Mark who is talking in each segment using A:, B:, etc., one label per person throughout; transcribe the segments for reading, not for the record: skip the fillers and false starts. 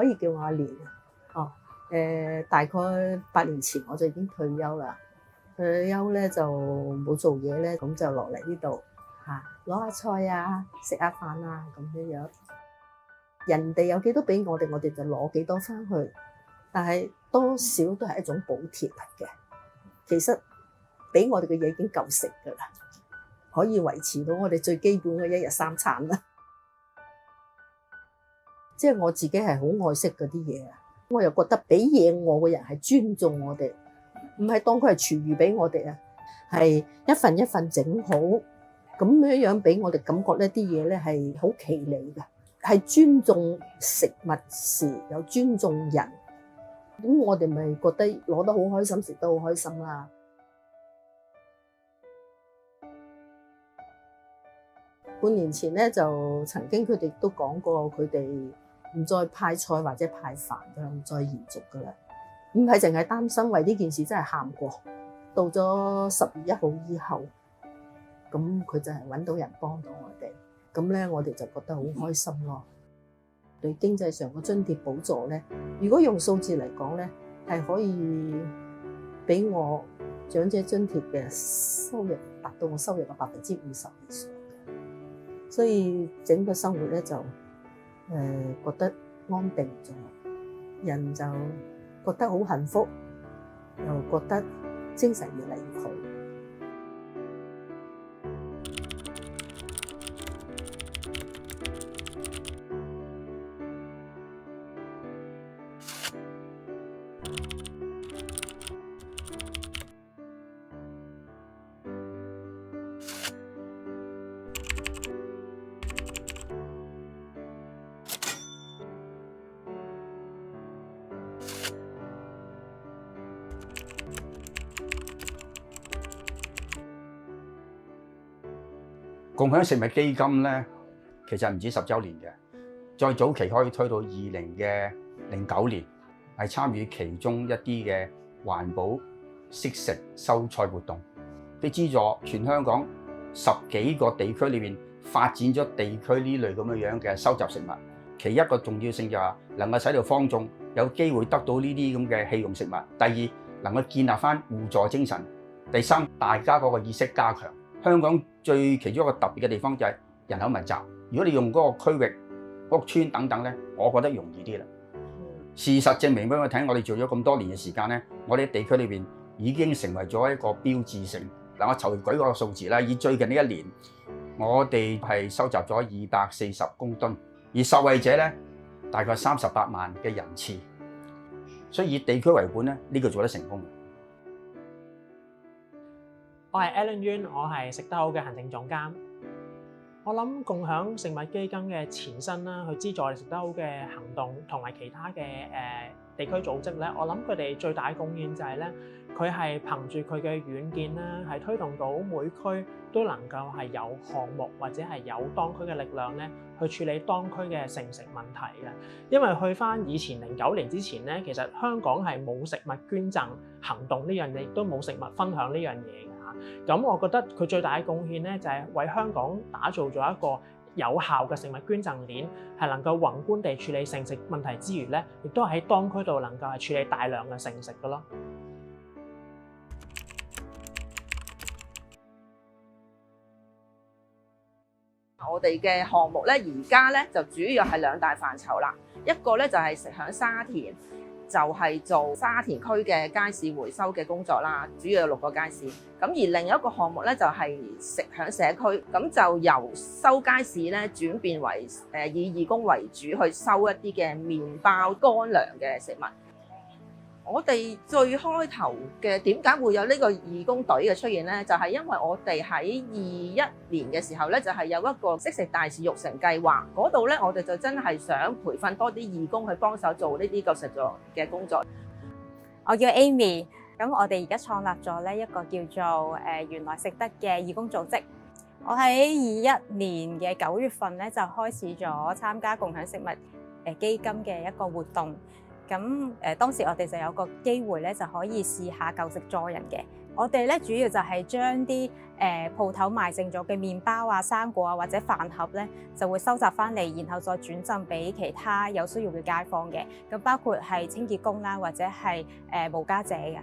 A: 可以叫我阿蓮哦。大概8年前我就已經退休啦。退休咧就冇做嘢咧，咁就落嚟呢度攞下菜啊，食下飯啊咁樣。人哋有幾多俾我哋，我哋就攞幾多翻去。但係多少都係一種補貼嚟嘅。其實俾我哋嘅嘢已經夠食㗎啦，可以維持到我哋最基本嘅1日3餐啦。即係我自己係好愛惜嗰啲嘢啊，我又覺得俾嘢我嘅人係尊重我哋，唔係當佢係廚餘俾我哋啊，係一份一份整好，咁樣俾我哋感覺呢啲嘢咧係好企理嘅，係尊重食物時又尊重人，咁我哋咪覺得攞得好開心，食得好開心啦。半年前咧就曾經佢哋都講過，佢哋唔再派菜或者派飯㗎啦，唔再延續㗎啦。唔係淨係擔心為呢件事真係喊過，到咗10月1號以後，咁佢就係揾到人幫到我哋，咁咧我哋就覺得好開心咯。對經濟上嘅津貼補助咧，如果用數字嚟講咧，係可以俾我長者津貼嘅收入達到我收入嘅50%以上嘅，所以整個生活咧就覺得安定咗，人就覺得好幸福，又覺得精神越嚟越好。
B: 共享食物基金咧，其實唔止10週年嘅，再早期可以推到2009年，係參與其中一啲嘅環保惜食收菜活動，啲資助全香港10幾個地區裏邊發展咗地區呢類咁樣嘅收集食物。其一個重要性就係能夠使到坊眾有機會得到呢啲咁嘅棄用食物。第二，能夠建立翻互助精神。第三，大家嗰個意識加強。香港其中一個特別嘅地方就係人口密集。如果你用嗰個區域、屋邨等等咧，我覺得容易啲啦。事實證明俾我睇，我哋做咗咁多年嘅時間咧，我哋地區裏邊已經成為咗一個標誌性。嗱，我隨舉個數字啦，以最近呢1年，我哋係收集咗240公噸，而受惠者咧大概38萬嘅人次，所以以地區為本咧，呢個做得成功。
C: 我係 Alan Yuen， 我係食得好嘅行政總監。我諗共享食物基金嘅前身啦，去資助我哋食得好嘅行動同埋其他嘅地區組織咧，我諗佢哋最大嘅貢獻就係咧，佢係憑住佢嘅遠見啦，係推動到每區都能夠係有項目或者係有當區嘅力量咧，去處理當區嘅剩食問題嘅。因為去翻以前09年之前咧，其實香港係冇食物捐贈行動呢樣嘢，亦都冇食物分享呢樣嘢嘅。咁我覺得佢最大嘅貢獻咧，就係為香港打造咗一個有效嘅食物捐贈鏈，係能夠宏觀地處理剩食問題之餘咧，亦都喺當區度能夠係處理大量嘅剩食嘅咯。
D: 我哋嘅項目咧，而家咧就主要係2大範疇啦，一個咧就係食響沙田。就係做沙田區嘅街市回收嘅工作啦，主要有6個街市。咁而另一個項目咧就係食響社區，咁就由收街市咧轉變為以義工為主去收一啲嘅麵包、乾糧嘅食物。我哋最開頭嘅點解會有呢個義工隊嘅出現呢？就係因為我哋喺21年嘅時候呢，就係有一個惜食大使育成計劃，嗰度呢，我哋就真係想培訓多啲義工去幫手做呢啲救食嘅工作。
E: 我叫 Amy， 咁我哋而家創立咗呢一個叫做原來食得嘅義工組織。我喺21年嘅9月份呢，就開始咗參加共享食物基金嘅一個活動。咁當時我哋就有個機會咧，就可以試下舊食助人嘅。我哋咧主要就係將啲鋪頭賣剩咗嘅麵包啊、生果啊或者飯盒咧，就會收集翻嚟，然後再轉贈俾其他有需要嘅街坊嘅。咁包括係清潔工啦，或者係無家者嘅。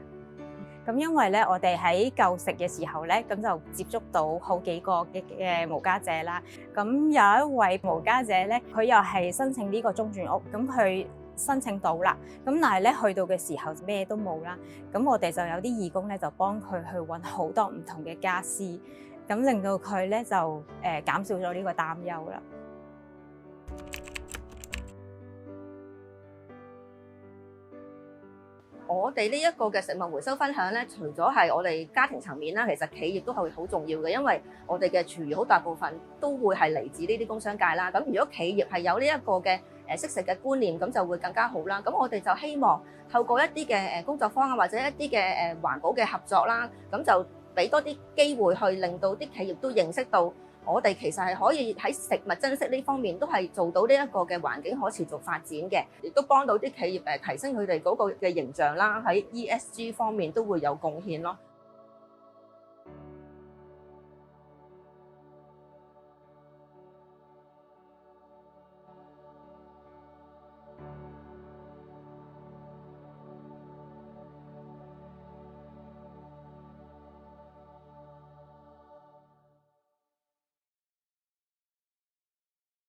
E: 咁因為咧，我哋喺舊食嘅時候咧，咁就接觸到好幾個嘅無家者啦。咁有一位無家者咧，佢又係申請呢個中轉屋，咁佢申請到啦。咁但係咧去到嘅時候咩都冇啦。咁我哋就有啲義工咧，就幫佢去揾好多唔同嘅家私，咁令到佢咧就減少咗呢個擔憂啦。
D: 我哋呢一個嘅食物回收分享咧，除咗係我哋家庭層面啦，其實企業都係好重要嘅，因為我哋嘅廚餘好大部分都會係嚟自呢啲工商界啦。咁如果企業係有呢一個嘅識食嘅觀念，咁就會更加好啦。咁我哋就希望透過一啲嘅工作坊啊，或者一啲嘅環保嘅合作啦，咁就俾多啲機會去令到啲企業都認識到，我哋其實係可以喺食物珍惜呢方面都係做到呢一個嘅環境可持續發展嘅，亦都幫到啲企業提升佢哋嗰個嘅形象啦，喺 ESG 方面都會有貢獻咯。